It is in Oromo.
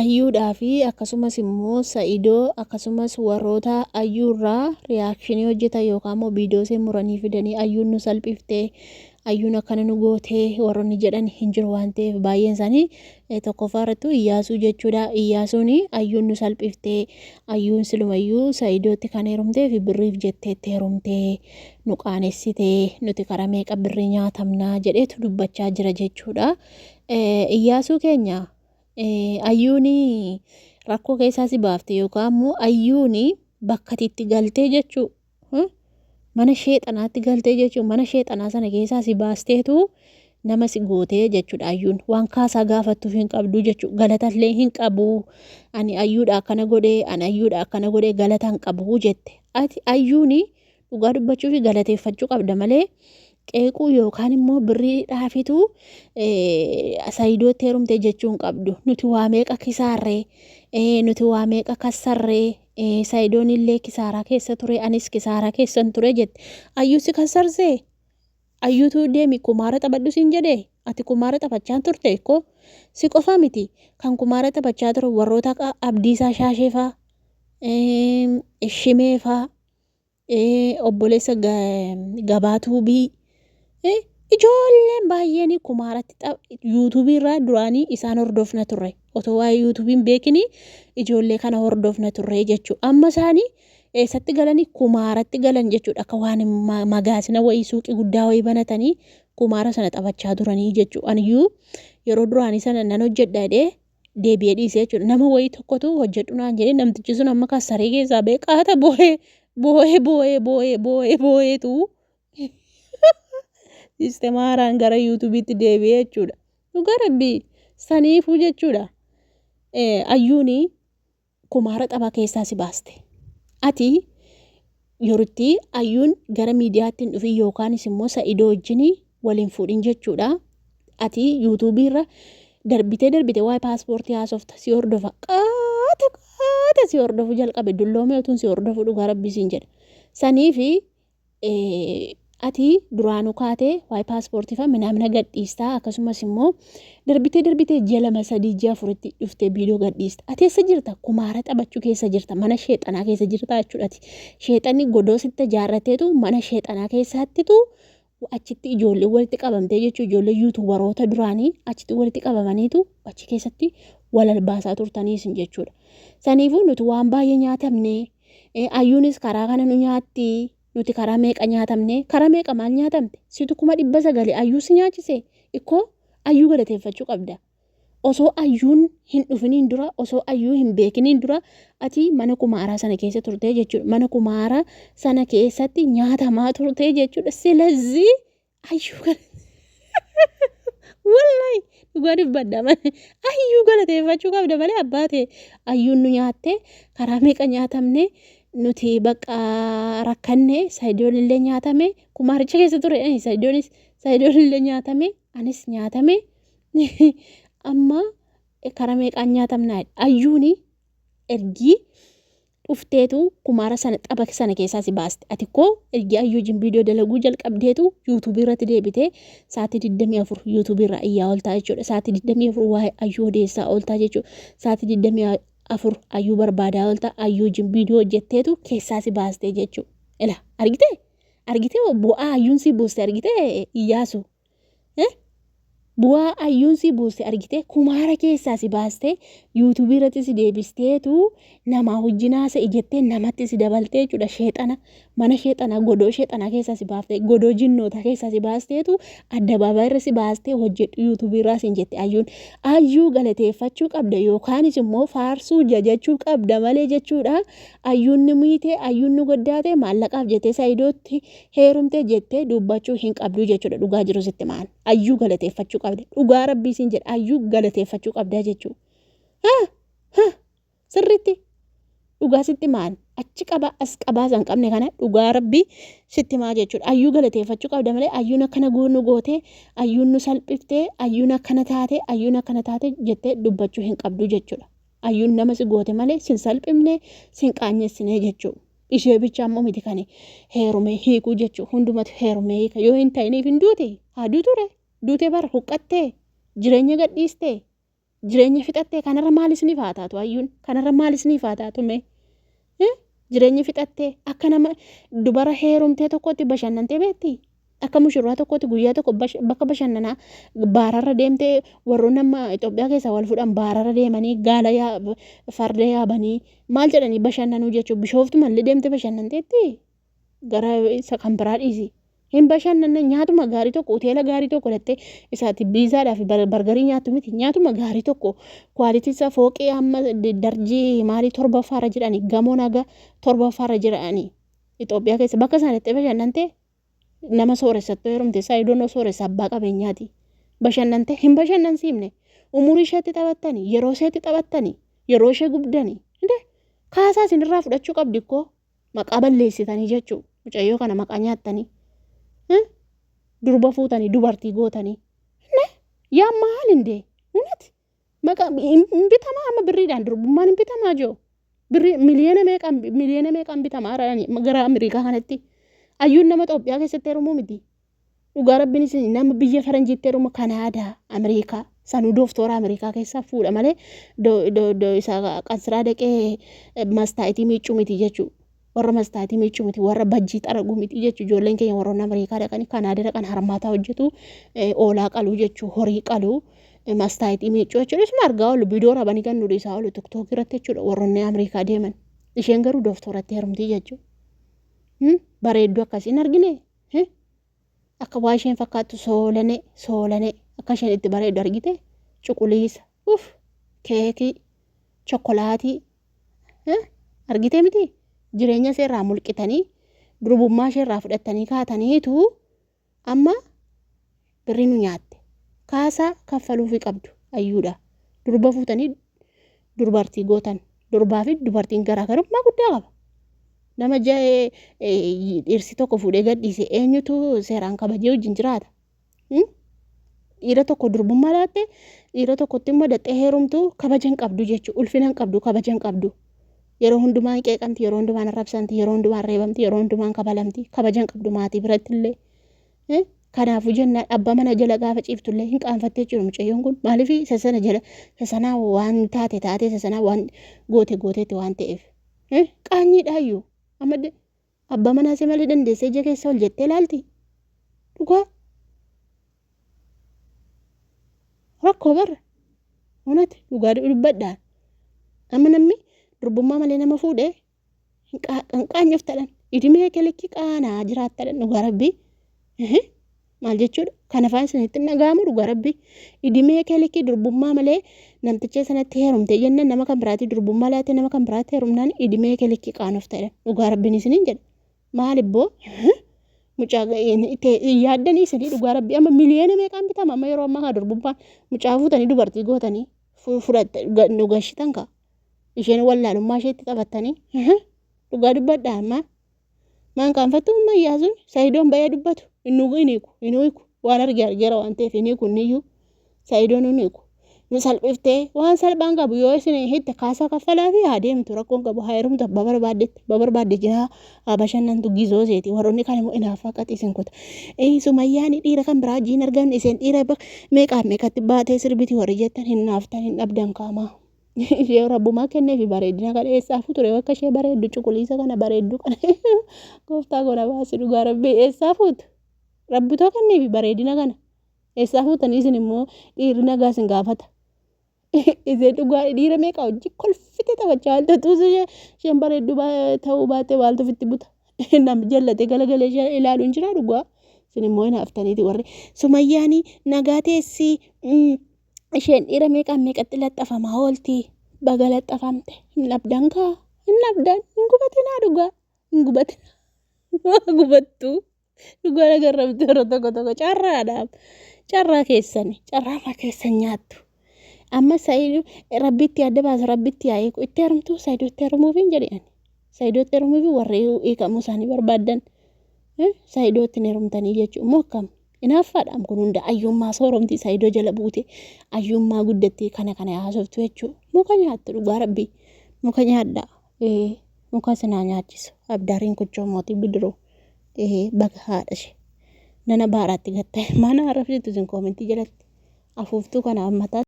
ayyuudhaa fi akkasumas immoo Sa'idoo akkasumas warroota ayyuurraa riyaakshinii hojjetan yookaan immoo viidiyoo muranii fidanii ayyuun nu salphiftee ayyuun akkana nu gootee warroonni jedhan hin jiru waan ta'eef baay'een isaanii tokkoffaa irrattu Iyyaasuu jechuudha. Iyyaasuun ayyuun nu salphiftee ayyuun silumayyuu Sa'idootti kan heerumtee fi birriif jetteetti heerumtee nu qaanessitee nuti karaa meeqa birrii nyaatamnaa jedheetu dubbachaa jira jechuudha. Iyyaasuu keenya ayyuun rakkoo keessaa si baafte yookaan immoo ayyuun bakka itti galtee jechuu mana sheexanaatti galtee jechuun mana sheexanaa sana keessaa si baasteetu nama si gootee jechuudha. Ayyuun waan kaasaa gaafattuuf hin qabdu jechuudha. Galatallee hin qabu. Ani ayyuudha akkana godhee ani ayyuudha akkana godhee galata hin qabu jette. Ati ayyuun dhugaa dubbachuu fi galateeffachuu qabda malee qeequu yookaan immoo birrii dhaafitu Sa'idootti heerumte jechuu hin qabdu. Nuti waa meeqa kisaarree nuti waa meeqa kassarree Sa'idoon illee kisaaraa keessa ture anis kisaaraa keessan ture jette. Ayyuu si kassarsee ayyuutu deemi kumaara taphadhu siin jedhee ati kumaara taphachaa turte ko si qofa miti kan kumaara taphachaa ture warroota Abdiisaa Shaasheefaa Shimeefaa obboleessa Gabaatuubii ijoolleen baay'een kumaaratti yuutuubii irraa duraanii isaan hordofna turre otoo waa'ee yuutuubiin beekini ijoollee kana hordofna turre jechuudha. Amma isaanii eessatti galanii kumaaratti galan jechuudha. Akka waan magaasina wayii suuqii guddaa wayii banatanii kumaara sana taphachaa turanii jechuudha. Aniyyuu yeroo duraanii sana nan hojjedha jedhee deebi'ee dhiisee jechuudha. Nama wayii tokkotu hojjedhu naan jedhee namtichi sun amma kassaree keessaa beekaata boo'eetu sisteema haaraan gara yuutuubiitti deebi'ee jechuudha. Dhugaa rabbii saniifuu jechuudha. Ayyuun kumaara taphaa keessaa si baaste. Ati yerootti ayyuun gara miidiyaatti hin dhufin yookaanis immoo Sa'idoo wajjin waliin fuudhin jechuudha. Ati yuutuubii irra darbitee waa'ee paaspoortii haasofta si hordofa qaata si hordofu jalqabe dulloomee otuun si hordofu dhugaa rabbii siin jedha. Saniifi ati duraanuu kaatee waa'ee paaspoortii fa minaamina gadhiistaa akkasumas immoo darbitee ji'a 2-3-4tti dhuftee viidiyoo gadhiista. Ati eessa jirta? Kumaara taphachuu keessa jirta. Mana sheexanaa keessa jirta jechuudha. Sheexanni godoo sitti ijaarrateetu mana sheexanaa keessattitu achitti ijoollee walitti qabamtee jechuudha. Ijoollee yuutuubaroota duraanii achitti walitti qabamaniitu achi keessatti wal albaasaa turtaniis jechuudha. Saniifuu nuti waan baay'ee nyaatamne ayyuunis karaa kana nu nyaatti. Nuti karaa meeqa nyaatamne karaa meeqa maal nyaatamte situ 900 ayyuu si nyaachise ikkoo ayyuu galateeffachuu qabda. Osoo ayyuun hin dhufiniin dura osoo ayyuu hin beekiniin dura ati mana kumaaraa sana keessa turtee jechuudha. Mana kumaaraa sana keessatti nyaatamaa turtee jechuudha. Silazii ayyuu wallahi dhugaa dubbadha malee ayyuu galateeffachuu qabda malee abbaate ayyuun nu nyaatte karaa meeqa nyaatamne. Nuti bakka rakkanne Sa'idoon illee nyaatame kumaaricha keessa ture Sa'idoon illee nyaatame anis nyaatame amma karaa meeqaan nyaatamnaa ayyuun ergii dhufteetu kumaara sana tapha sana keessaa si baaste. Ati koo ergii ayyuu jin viidiyoo dalaguu jalqabdeetu yuutuubii irratti deebitee sa'aatii 24 yuutuubii irraa iyyaa ooltaa jechuudha. Sa'aatii 24 waa'ee ayyuu odeessaa ooltaa jechuudha. Sa'aatii 24 ayyuu barbaadaa oolta ayyuu jin viidiyoo hojjetteetu keessaa si baastee jechuudha. Ila argitee bu'aa ayyuun si buuste argitee Iyyaasu bu'aa ayyuun si buuste argitee kumaara keessaa si baastee yuutuubii irratti si deebisteetu namaa wajjinaa isa ijettee namatti si dabaltee jechuudha. Sheexana mana sheexanaa godoo sheexanaa keessaa si baaftee godoo jinnoota keessaa si baasteetu addabaabaa irra si baastee hojjedhu yuutuubii irraa siin jette ayyuu galateeffachuu qabda yookaanis immoo faarsuu jajachuu qabda malee jechuudha. Ayyuun ni miitee ayyuun ni goddaatee maallaqaaf jettee Sa'idootti heerumtee jettee dubbachuu hin qabdu jechuudha. Dhugaa jiru sitti maan ayyuu galateeffachuu qabda. Dhugaa rabbii siin jedha ayyuu galateeffachuu qabda jechuudha. Sirriitti dhugaa sitti maan achi qaba as qabaa san qabne kana dhugaa rabbii sitti maa jechuudha. Ayyuu galateeffachuu qabda malee ayyuun akkana goonu gootee ayyuun nu salphiftee ayyuun akkana taate jettee dubbachuu hin qabdu jechuudha. Ayyuun nama si goote malee sin salphifne sin qaanyessine jechuudha. Ishee bicha ammoo miti kan heerumee hiikuu jechuudha. Hundumatu heerumee hiika yoo hin ta'iniif hin duute haa duuture duute bara huqqattee jireenya gadhiistee Jireenya fixattee kanarra maalis ni faataatu ayyuun kanarra maalis ni faataatu mee jireenya fixattee akka nama dubara heerumtee tokkotti bashannantee beektii akka mushurraa tokkotti guyyaa tokko bakka bashannanaa baararra deemtee warroon nama Itoophiyaa keessaa wal fudhan baararra deemanii gaala farda yaabanii maal jedhanii bashannanuu jechuun bishooftu mallee deemtee bashannanteetti gara isa kan biraa dhiisi. Hin bashannanne nyaatuma gaarii tokko hoteela gaarii tokko dhattee isaatti biizaadhaa fi bargarii nyaattu miti nyaatuma gaarii tokko kwaalitii isaa fooqee amma darjii maalii torbaffaarra jedhanii gamoo nagaa torbaffaarra jedhanii Itoophiyaa keessa bakka isaanitti bashannantee nama sooressattoo heerumte saayidoon sooressa abbaa qabeenyaati. Bashannantee hin bashannansiifne umurii isheetti taphattanii yeroo isheetti taphattanii yeroo ishee gubdanii kaasaa isinirraa fudhachuu qabdi koo maqaa balleessitanii jechuudha mucayyoo kana maqaa nyaattanii. Durba fuutanii dubartii gootanii yaa maal indee unati maqaa bitamaa amma birriidhaan durbummaan hin bitamaa joo birrii miliyoona meeqaan bitamaa gara Ameerikaa kanatti ayyuun nama Itoophiyaa keessatti heerumuu miti dhugaa rabbiinis nama biyya faranjiitti heerumu Kanaadaa Ameerikaa sanuu dooftoora Ameerikaa keessaa fuudha malee isa qansiraa dhaqee mastaayitii miiccuu miti jechuudha. Warra mastaayitii miiccuu miti warra bajjii xaraguu miti jechuudha ijoolleen keenya warroonni Ameerikaa dhaqanii Kanaadaa dhaqan harmaataa hojjetu oolaa qaluu jechuudha horii qaluu mastaayitii miiccuu jechuudha isuma argaa oolu biidoo rabanii kan nuti isaa oolu tiktookii irratti jechuudha warroonni Ameerikaa deeman isheen garuu dooftooratti heerumtii jechuudha. Bareedduu akkasiin argine akka waa isheen fakkaattu soolane akka isheen itti bareeddu argite cuquliisa keekii chokkolaatii argite miti. Jireenya seerraa mulqitanii durbummaa isheerraa fudhattanii kaataniitu amma birrii nu nyaatte kaasaa kaffaluufi qabdu ayyuudha durba fuutanii durbartii gootan durbaa fi dubartiin garaagarummaa guddaa qaba. Nama dhirsi tokko fuudhee gadhiise eenyutu seeraan kabajee wajjin jiraata. Dhiira tokko durbummaa laatte dhiira tokkotti immoo daxxee heerumtu kabajan qabdu jechuudha ulfinan qabdu kabajan qabdu. Yeroo hundumaan qeeqamti yeroo hundumaan arrabsamti yeroo hundumaan reebamti yeroo hundumaan kabalamti kabajan qabdu maatii biratti illee kanaafuu jennaan abbaa mana jala gaafa ciiftullee hin qaanfattee jiru mucayyoon kun maaliif sasana jala sasanaa waan taate sasanaa waan gooteetti waan ta'eef qaanyiidhaayyuu amma abbaa manaa si malee dandeessee ija keessa ol jettee ilaalti dhugaa rakkoo barra hunati dhugaa dubbadhaan amma namni durbummaa malee nama fuudhee hin qaanyoftadhan idimee kelikki qaanaa jiraattadhan dhugaa rabbii maal jechuudha kan afaan isinitti dhaga'amu dhugaa rabbii idimee kelikki durbummaa malee namticha sanatti heerumte jennaan nama kan biraatti durbummaa laate nama kan biraatti heerumnaan idimee kelikki qaanoftadhan dhugaa rabbiin isiniin jedha maal ibboo mucaa yaaddanii isinii dhugaa rabbii amma miliyoona meeqaan bitama amma yeroo ammaa durbummaa mucaa fuutanii dubartii gootanii fudhatte nu gashitan kaa isheen wallaalummaa isheetti taphattanii dhugaa dubbadhaa ammaa maan qaanfattu mayyaasuun saayidoon bayee dubbatu inuuku waan argeera waan ta'eef iniikunniyyuu saayidoon iniiku nu salphiftee waan salphaan qabu yoo isin hitte kaasaa kaffalaa fi haa deemtu rakkoon qabu haa heerumtu babarbaadde jira haa bashannantu gizoo seeti warroonni kan immoo inaaf akkati isin kuta sumayyaan dhiira kan biraa jiin argamne isin dhiira meeqatti baatee sirbiti warri jettan hin naaftan hin dhabdan qaamaa. Ishee rabbumaa kenneefi bareedina kana eessaafu ture akka ishee bareeddu cuquliisa kana bareeddu kana gooftaa godha baasi dhugaa rabbii eessaafuutu rabbitoo kenneefi bareedina kana eessaafuutanii isin immoo dhiirri nagaa isin gaafata. Ishee dhugaa dhiira meeqa hojii kolfite taphachaa tuusu isheen bareeddu ta'uu baattee waaltu ofitti buta namni jallate galagalee ishee ilaaluun jira dhugaa isin immoo hinaaftaniiti warri sumayyaanii nagaa teessii. Isheen dhiira meeqatti laxxafamaa oolti baga laxxafamte hin dhabdan kaa hin dhabdan hin gubatinaa dhugaa hin gubatinaa gubattuu dhugaa nagarrabtu yeroo tokko carraa keessan nyaattu amma saayiduu rabbitti adda baasa rabbitti yaa'ee itti heerumtu saayiduu itti heerumuuf hin jedhan saayiduu itti heerumuuf warri hiikamuu isaanii barbaadan saayiduu itti heerumtanii jechuun moo akkam. Inaaffaadhaan kun hunda ayyummaa sooromtii saayidoo jala buute ayyummaa guddatti kana haasoftu jechuudha. Muka nyaattu dhugaa rabbii muka nyaadhaa muka sinaa nyaachisu abdaariin kuchoo mootii bidiruu baga haadha ishee nana baaraatti gatta'e mana harafsitu isin koomentii jalatti afuuftuu kana ammataa.